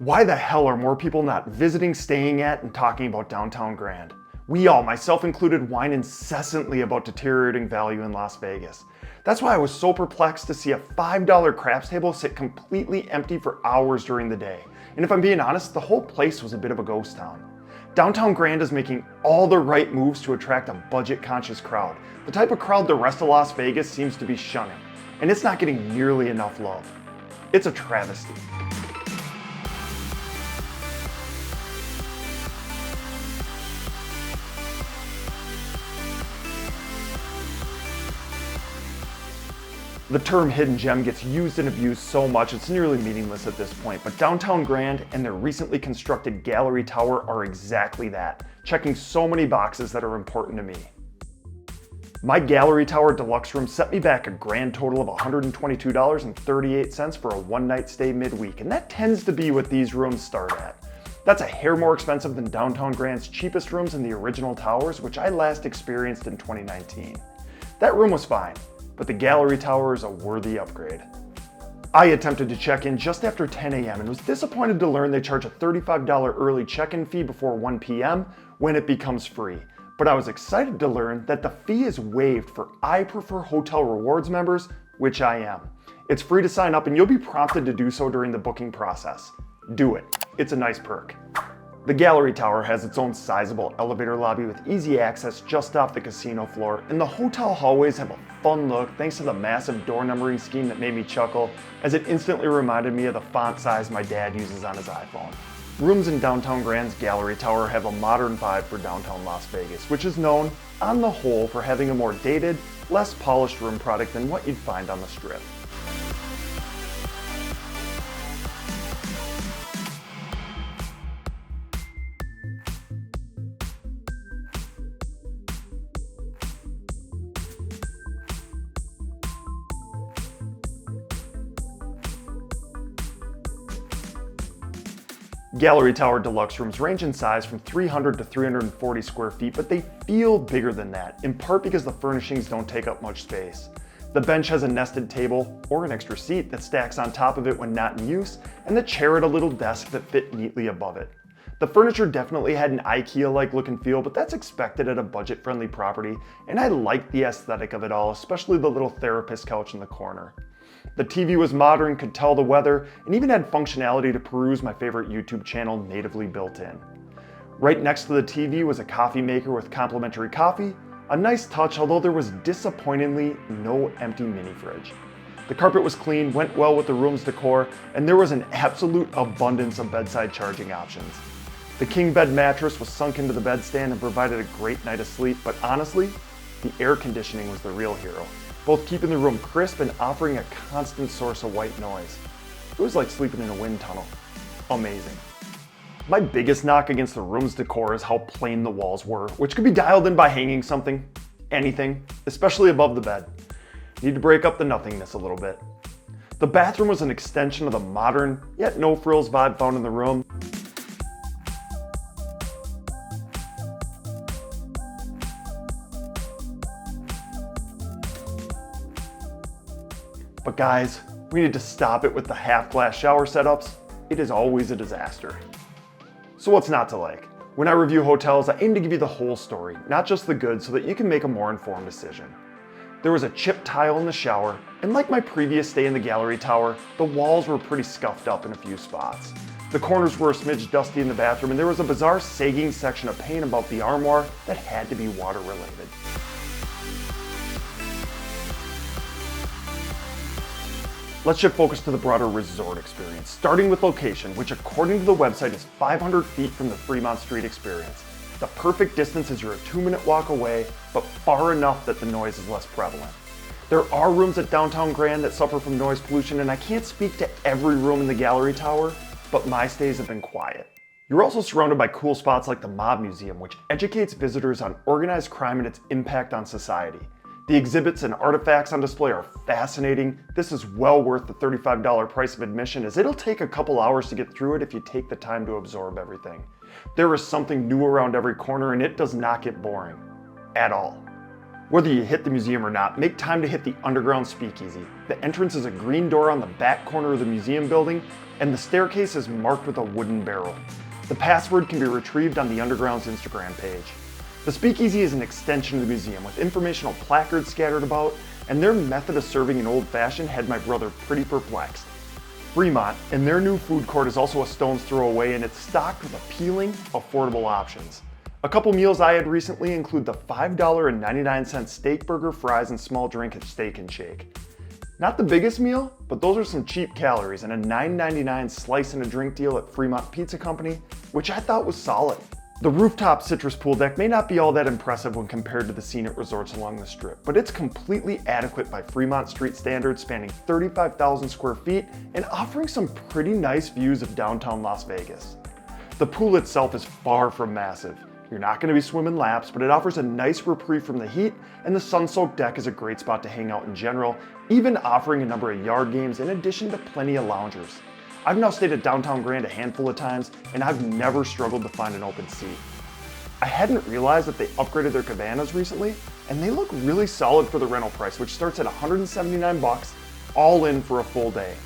Why the hell are more people not visiting, staying at, and talking about downtown Grand? We all, myself included, whine incessantly about deteriorating value in Las Vegas. That's why I was so perplexed to see a $5 craps table sit completely empty for hours during the day. And if I'm being honest, the whole place was a bit of a ghost town. Downtown Grand is making all the right moves to attract a budget-conscious crowd, the type of crowd the rest of Las Vegas seems to be shunning. And it's not getting nearly enough love. It's a travesty. The term hidden gem gets used and abused so much it's nearly meaningless at this point, but Downtown Grand and their recently constructed gallery tower are exactly that, checking so many boxes that are important to me. My gallery tower deluxe room set me back a grand total of $122.38 for a one-night stay midweek, and that tends to be what these rooms start at. That's a hair more expensive than Downtown Grand's cheapest rooms in the original towers, which I last experienced in 2019. That room was fine, but the gallery tower is a worthy upgrade. I attempted to check in just after 10 a.m. and was disappointed to learn they charge a $35 early check-in fee before 1 p.m. when it becomes free. But I was excited to learn that the fee is waived for I Prefer Hotel Rewards members, which I am. It's free to sign up and you'll be prompted to do so during the booking process. Do it. It's a nice perk. The gallery tower has its own sizable elevator lobby with easy access just off the casino floor, and the hotel hallways have a fun look thanks to the massive door numbering scheme that made me chuckle, as it instantly reminded me of the font size my dad uses on his iPhone. Rooms in Downtown Grand's gallery tower have a modern vibe for downtown Las Vegas, which is known, on the whole, for having a more dated, less polished room product than what you'd find on the Strip. Gallery Tower deluxe rooms range in size from 300 to 340 square feet, but they feel bigger than that, in part because the furnishings don't take up much space. The bench has a nested table, or an extra seat, that stacks on top of it when not in use, and the chair at a little desk that fit neatly above it. The furniture definitely had an IKEA-like look and feel, but that's expected at a budget-friendly property, and I liked the aesthetic of it all, especially the little therapist couch in the corner. The TV was modern, could tell the weather, and even had functionality to peruse my favorite YouTube channel natively built in. Right next to the TV was a coffee maker with complimentary coffee, a nice touch, although there was disappointingly no empty mini fridge. The carpet was clean, went well with the room's decor, and there was an absolute abundance of bedside charging options. The king bed mattress was sunk into the bedstand and provided a great night of sleep, but honestly, the air conditioning was the real hero, both keeping the room crisp and offering a constant source of white noise. It was like sleeping in a wind tunnel. Amazing. My biggest knock against the room's decor is how plain the walls were, which could be dialed in by hanging something, anything, especially above the bed. Need to break up the nothingness a little bit. The bathroom was an extension of the modern, yet no frills vibe found in the room. But guys, we need to stop it with the half-glass shower setups. It is always a disaster. So what's not to like? When I review hotels, I aim to give you the whole story, not just the good, so that you can make a more informed decision. There was a chipped tile in the shower, and like my previous stay in the gallery tower, the walls were pretty scuffed up in a few spots. The corners were a smidge dusty in the bathroom, and there was a bizarre sagging section of paint above the armoire that had to be water related. Let's shift focus to the broader resort experience, starting with location, which according to the website is 500 feet from the Fremont Street experience. The perfect distance is you're a 2-minute walk away, but far enough that the noise is less prevalent. There are rooms at Downtown Grand that suffer from noise pollution, and I can't speak to every room in the gallery tower, but my stays have been quiet. You're also surrounded by cool spots like the Mob Museum, which educates visitors on organized crime and its impact on society. The exhibits and artifacts on display are fascinating. This is well worth the $35 price of admission, as it'll take a couple hours to get through it if you take the time to absorb everything. There is something new around every corner, and it does not get boring. At all. Whether you hit the museum or not, make time to hit the underground speakeasy. The entrance is a green door on the back corner of the museum building, and the staircase is marked with a wooden barrel. The password can be retrieved on the Underground's Instagram page. The speakeasy is an extension of the museum with informational placards scattered about, and their method of serving an old-fashioned had my brother pretty perplexed. Fremont and their new food court is also a stone's throw away, and it's stocked with appealing, affordable options. A couple meals I had recently include the $5.99 steak burger, fries, and small drink at Steak and Shake. Not the biggest meal, but those are some cheap calories and a $9.99 slice and a drink deal at Fremont Pizza Company, which I thought was solid. The rooftop citrus pool deck may not be all that impressive when compared to the scene at resorts along the Strip, but it's completely adequate by Fremont Street standards, spanning 35,000 square feet and offering some pretty nice views of downtown Las Vegas. The pool itself is far from massive. You're not going to be swimming laps, but it offers a nice reprieve from the heat, and the sun-soaked deck is a great spot to hang out in general, even offering a number of yard games in addition to plenty of loungers. I've now stayed at Downtown Grand a handful of times, and I've never struggled to find an open seat. I hadn't realized that they upgraded their cabanas recently, and they look really solid for the rental price, which starts at $179, all in for a full day.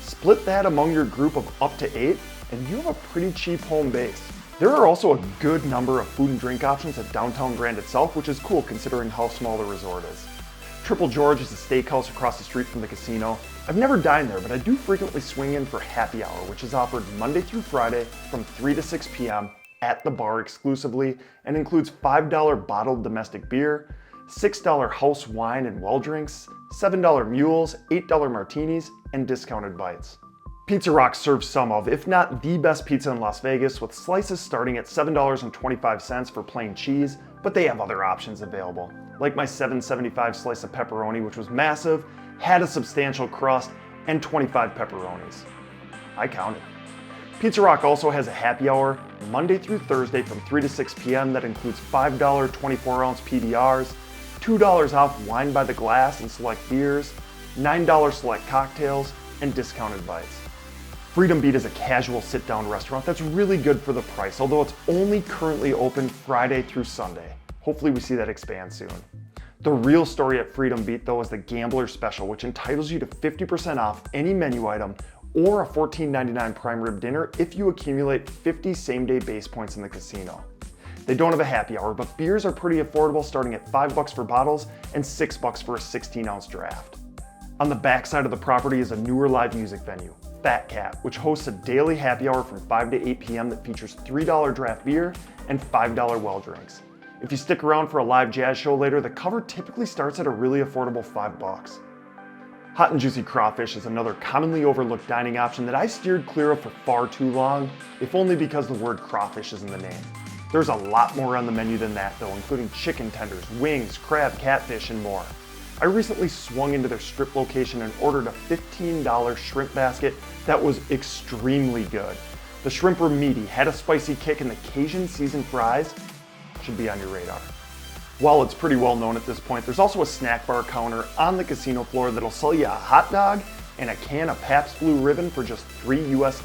Split that among your group of up to 8, and you have a pretty cheap home base. There are also a good number of food and drink options at Downtown Grand itself, which is cool considering how small the resort is. Triple George is a steakhouse across the street from the casino. I've never dined there, but I do frequently swing in for happy hour, which is offered Monday through Friday from 3 to 6 p.m. at the bar exclusively, and includes $5 bottled domestic beer, $6 house wine and well drinks, $7 mules, $8 martinis, and discounted bites. Pizza Rock serves some of, if not the best pizza in Las Vegas, with slices starting at $7.25 for plain cheese, but they have other options available, like my $7.75 slice of pepperoni, which was massive, had a substantial crust, and 25 pepperonis. I counted. Pizza Rock also has a happy hour Monday through Thursday from 3 to 6 p.m. that includes $5 24-ounce PBRs, $2 off wine by the glass and select beers, $9 select cocktails, and discounted bites. Freedom Beat is a casual sit-down restaurant that's really good for the price, although it's only currently open Friday through Sunday. Hopefully we see that expand soon. The real story at Freedom Beat though is the Gambler Special, which entitles you to 50% off any menu item or a $14.99 prime rib dinner if you accumulate 50 same-day base points in the casino. They don't have a happy hour, but beers are pretty affordable, starting at $5 for bottles and $6 for a 16-ounce draft. On the backside of the property is a newer live music venue, Fat Cat, which hosts a daily happy hour from 5 to 8 p.m. that features $3 draft beer and $5 well drinks. If you stick around for a live jazz show later, the cover typically starts at a really affordable $5. Hot N Juicy Crawfish is another commonly overlooked dining option that I steered clear of for far too long, if only because the word crawfish is in the name. There's a lot more on the menu than that though, including chicken tenders, wings, crab, catfish, and more. I recently swung into their Strip location and ordered a $15 shrimp basket that was extremely good. The shrimp were meaty, had a spicy kick, and the Cajun seasoned fries should be on your radar. While it's pretty well known at this point, there's also a snack bar counter on the casino floor that'll sell you a hot dog and a can of Pabst Blue Ribbon for just $3 US.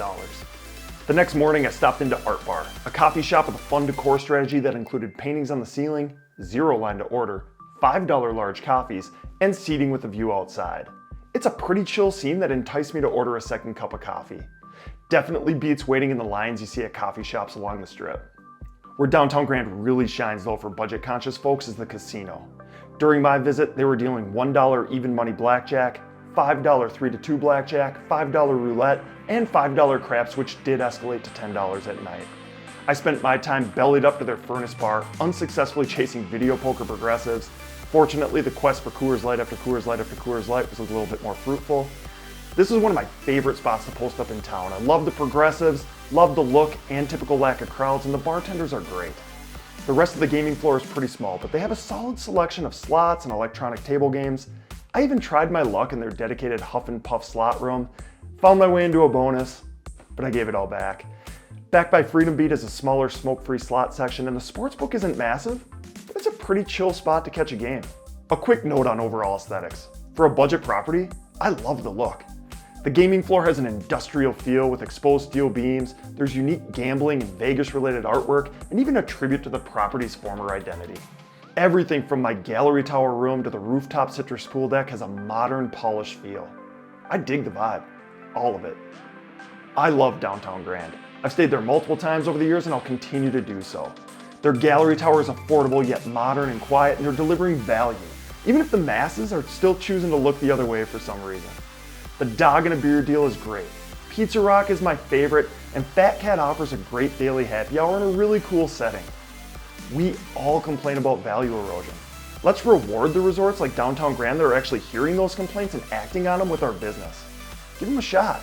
The next morning I stopped into Art Bar, a coffee shop with a fun decor strategy that included paintings on the ceiling, 0 line to order, $5 large coffees, and seating with a view outside. It's a pretty chill scene that enticed me to order a second cup of coffee. Definitely beats waiting in the lines you see at coffee shops along the Strip. Where Downtown Grand really shines though for budget conscious folks is the casino. During my visit, they were dealing $1 even money blackjack, $5 3 to 2 blackjack, $5 roulette, and $5 craps, which did escalate to $10 at night. I spent my time bellied up to their furnace bar, unsuccessfully chasing video poker progressives. Fortunately, the quest for Coors Light after Coors Light after Coors Light was a little bit more fruitful. This is one of my favorite spots to post up in town. I love the progressives, love the look and typical lack of crowds, and the bartenders are great. The rest of the gaming floor is pretty small, but they have a solid selection of slots and electronic table games. I even tried my luck in their dedicated Huff and Puff slot room, found my way into a bonus, but I gave it all back. Back by Freedom Beat is a smaller smoke-free slot section, and the sportsbook isn't massive, but it's a pretty chill spot to catch a game. A quick note on overall aesthetics. For a budget property, I love the look. The gaming floor has an industrial feel with exposed steel beams, there's unique gambling and Vegas-related artwork, and even a tribute to the property's former identity. Everything from my gallery tower room to the rooftop citrus pool deck has a modern, polished feel. I dig the vibe, all of it. I love downtown Grand. I've stayed there multiple times over the years and I'll continue to do so. Their gallery tower is affordable yet modern and quiet, and they're delivering value, even if the masses are still choosing to look the other way for some reason. The dog and a beer deal is great. Pizza Rock is my favorite, and Fat Cat offers a great daily happy hour in a really cool setting. We all complain about value erosion. Let's reward the resorts like Downtown Grand that are actually hearing those complaints and acting on them with our business. Give them a shot.